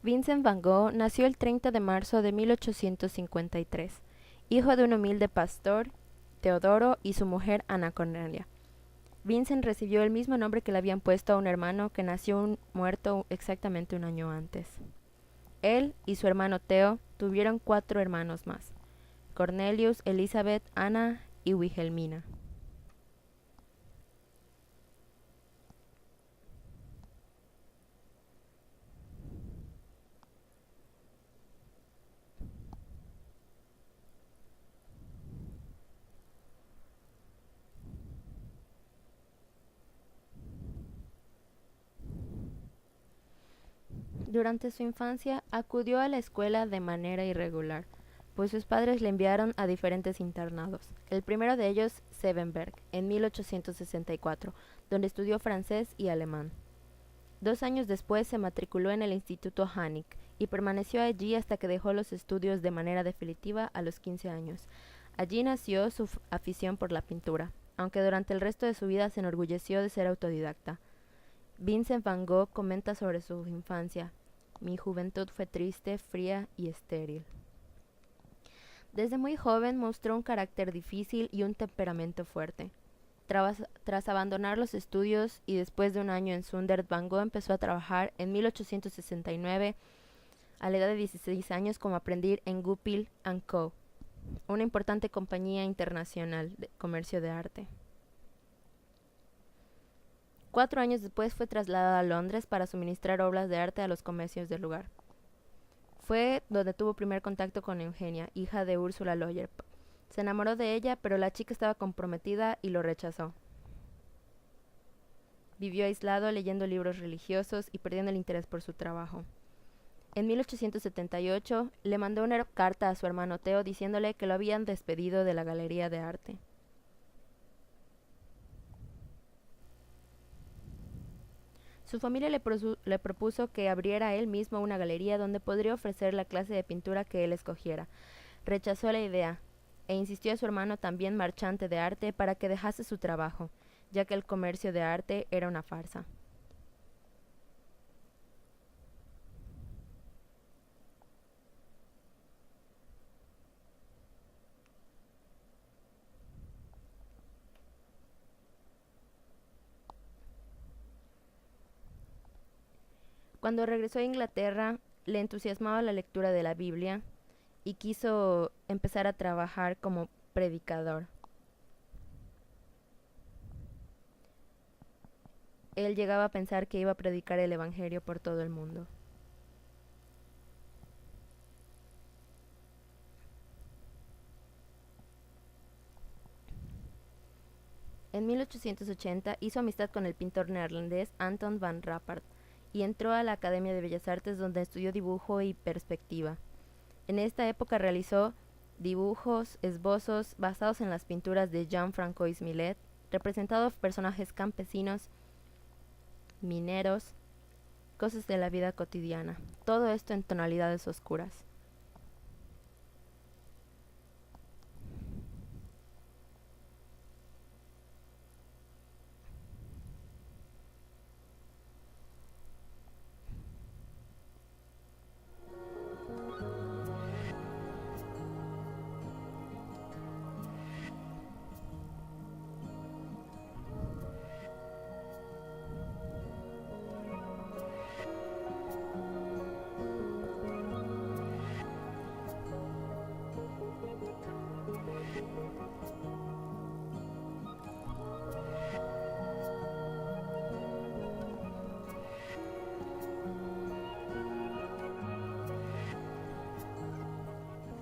Vincent van Gogh nació el 30 de marzo de 1853, hijo de un humilde pastor, Teodoro, y su mujer Ana Cornelia. Vincent recibió el mismo nombre que le habían puesto a un hermano que nació muerto exactamente un año antes. Él y su hermano Theo tuvieron 4 hermanos más: Cornelius, Elizabeth, Ana y Wilhelmina. Durante su infancia acudió a la escuela de manera irregular, pues sus padres le enviaron a diferentes internados. El primero de ellos, Sevenberg, en 1864, donde estudió francés y alemán. 2 años después se matriculó en el Instituto Hanik y permaneció allí hasta que dejó los estudios de manera definitiva a los 15 años. Allí nació su afición por la pintura, aunque durante el resto de su vida se enorgulleció de ser autodidacta. Vincent van Gogh comenta sobre su infancia: mi juventud fue triste, fría y estéril. Desde muy joven mostró un carácter difícil y un temperamento fuerte. Tras abandonar los estudios y después de un año en Zundert, Van Gogh empezó a trabajar en 1869 a la edad de 16 años como aprendiz en Goupil & Co., una importante compañía internacional de comercio de arte. 4 años después fue trasladado a Londres para suministrar obras de arte a los comercios del lugar. Fue donde tuvo primer contacto con Eugenia, hija de Ursula Loyer. Se enamoró de ella, pero la chica estaba comprometida y lo rechazó. Vivió aislado leyendo libros religiosos y perdiendo el interés por su trabajo. En 1878 le mandó una carta a su hermano Theo diciéndole que lo habían despedido de la galería de arte. Su familia le propuso que abriera él mismo una galería donde podría ofrecer la clase de pintura que él escogiera. Rechazó la idea e insistió a su hermano, también marchante de arte, para que dejase su trabajo, ya que el comercio de arte era una farsa. Cuando regresó a Inglaterra, le entusiasmaba la lectura de la Biblia y quiso empezar a trabajar como predicador. Él llegaba a pensar que iba a predicar el Evangelio por todo el mundo. En 1880 hizo amistad con el pintor neerlandés Anton van Rappard y entró a la Academia de Bellas Artes, donde estudió dibujo y perspectiva. En esta época realizó dibujos, esbozos basados en las pinturas de Jean-François Millet, representando personajes campesinos, mineros, cosas de la vida cotidiana, todo esto en tonalidades oscuras.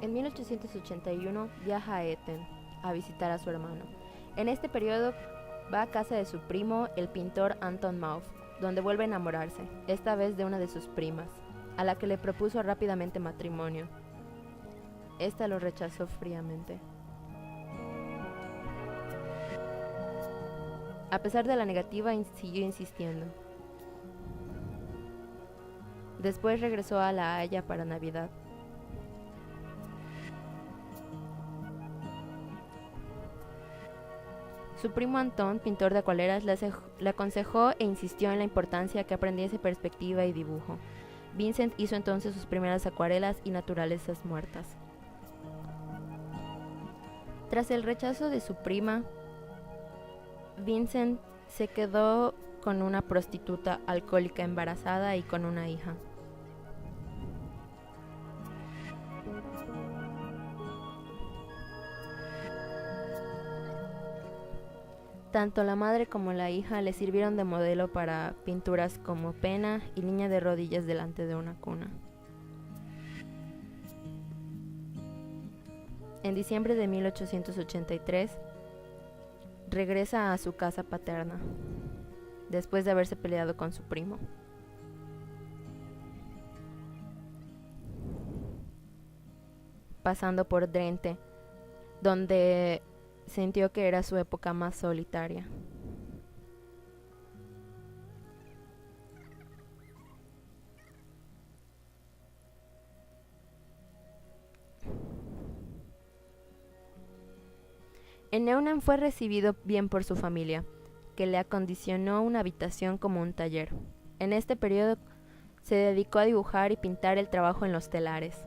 En 1881 viaja a Etten a visitar a su hermano. En este periodo va a casa de su primo, el pintor Anton Mauve, donde vuelve a enamorarse, esta vez de una de sus primas, a la que le propuso rápidamente matrimonio. Esta lo rechazó fríamente. A pesar de la negativa, siguió insistiendo. Después regresó a La Haya para Navidad. Su primo Antón, pintor de acuarelas, le aconsejó e insistió en la importancia que aprendiese perspectiva y dibujo. Vincent hizo entonces sus primeras acuarelas y naturalezas muertas. Tras el rechazo de su prima, Vincent se quedó con una prostituta alcohólica embarazada y con una hija. Tanto la madre como la hija le sirvieron de modelo para pinturas como Pena y Niña de rodillas delante de una cuna. En diciembre de 1883, regresa a su casa paterna, después de haberse peleado con su primo. Pasando por Drenthe, donde sintió que era su época más solitaria. En Newnham fue recibido bien por su familia, que le acondicionó una habitación como un taller. En este periodo se dedicó a dibujar y pintar el trabajo en los telares.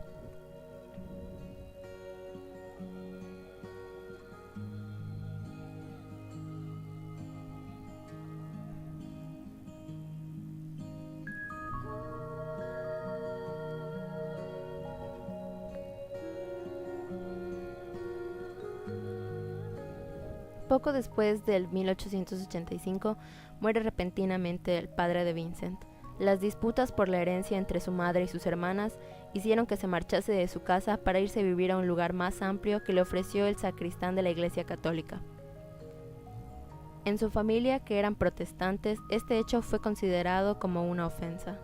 Poco después del 1885, muere repentinamente el padre de Vincent. Las disputas por la herencia entre su madre y sus hermanas hicieron que se marchase de su casa para irse a vivir a un lugar más amplio que le ofreció el sacristán de la Iglesia Católica. En su familia, que eran protestantes, este hecho fue considerado como una ofensa.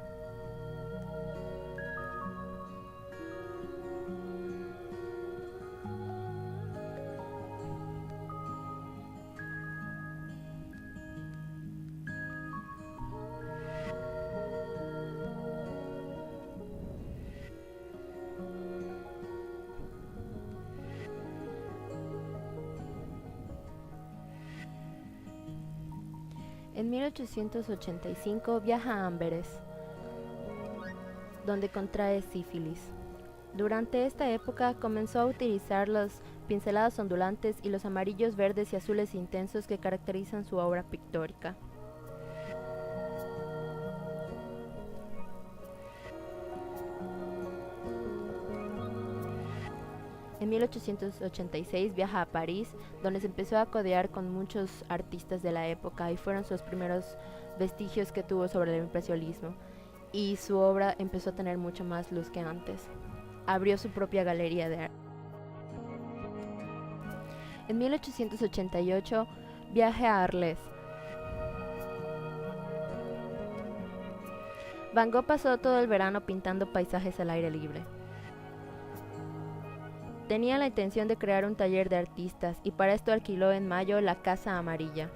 En 1885 viaja a Amberes, donde contrae sífilis. Durante esta época comenzó a utilizar las pinceladas ondulantes y los amarillos, verdes y azules intensos que caracterizan su obra pictórica. En 1886 viaja a París, donde se empezó a codear con muchos artistas de la época y fueron sus primeros vestigios que tuvo sobre el impresionismo, y su obra empezó a tener mucho más luz que antes. Abrió su propia galería de arte. En 1888 viaja a Arles. Van Gogh pasó todo el verano pintando paisajes al aire libre. Tenía la intención de crear un taller de artistas y para esto alquiló en mayo la Casa Amarilla.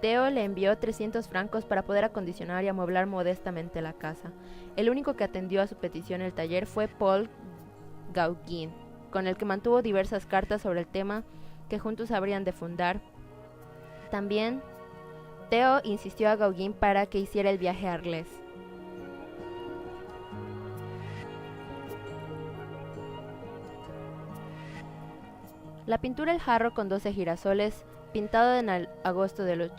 Theo le envió 300 francos para poder acondicionar y amueblar modestamente la casa. El único que atendió a su petición en el taller fue Paul Gauguin, con el que mantuvo diversas cartas sobre el tema que juntos habrían de fundar. También Theo insistió a Gauguin para que hiciera el viaje a Arles. La pintura El jarro con 12 girasoles, pintado en agosto de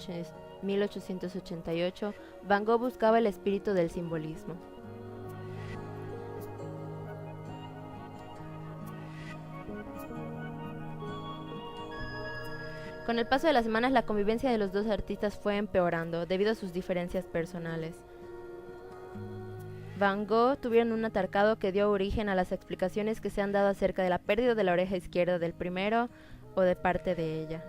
1888, Van Gogh buscaba el espíritu del simbolismo. Con el paso de las semanas, la convivencia de los dos artistas fue empeorando debido a sus diferencias personales. Van Gogh tuvieron un altercado que dio origen a las explicaciones que se han dado acerca de la pérdida de la oreja izquierda del primero o de parte de ella.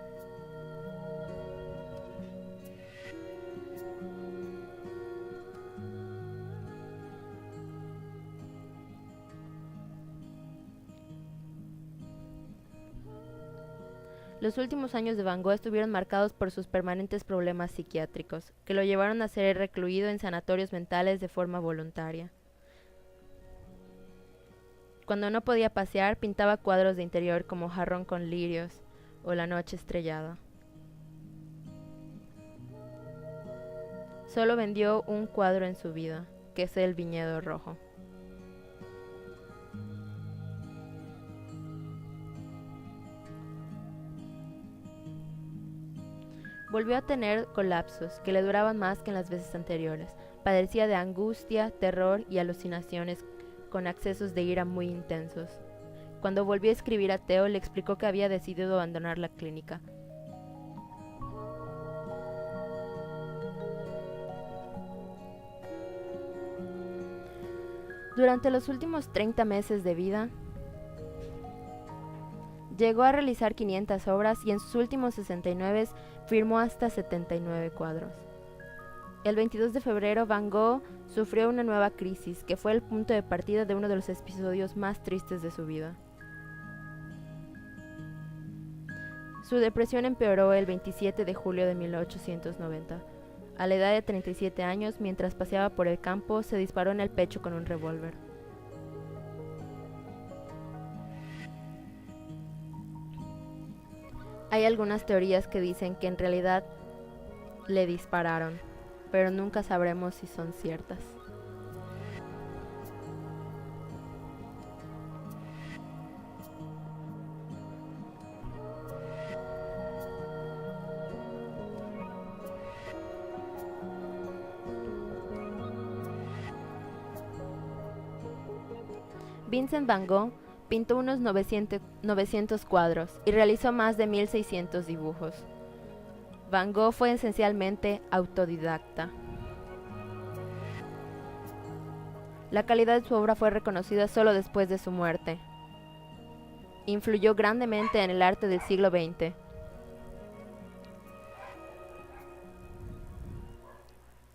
Los últimos años de Van Gogh estuvieron marcados por sus permanentes problemas psiquiátricos, que lo llevaron a ser recluido en sanatorios mentales de forma voluntaria. Cuando no podía pasear, pintaba cuadros de interior como Jarrón con lirios o La noche estrellada. Solo vendió un cuadro en su vida, que es El viñedo rojo. volvió a tener colapsos que le duraban más que en las veces anteriores. Padecía de angustia, terror y alucinaciones con accesos de ira muy intensos. Cuando volvió a escribir a Theo, le explicó que había decidido abandonar la clínica. Durante los últimos 30 meses de vida, llegó a realizar 500 obras y en sus últimos 69 firmó hasta 79 cuadros. El 22 de febrero, Van Gogh sufrió una nueva crisis, que fue el punto de partida de uno de los episodios más tristes de su vida. Su depresión empeoró el 27 de julio de 1890. A la edad de 37 años, mientras paseaba por el campo, se disparó en el pecho con un revólver. Hay algunas teorías que dicen que en realidad le dispararon, pero nunca sabremos si son ciertas. Vincent Van Gogh pintó unos 900 cuadros y realizó más de 1600 dibujos. Van Gogh fue esencialmente autodidacta. La calidad de su obra fue reconocida solo después de su muerte. Influyó grandemente en el arte del siglo XX.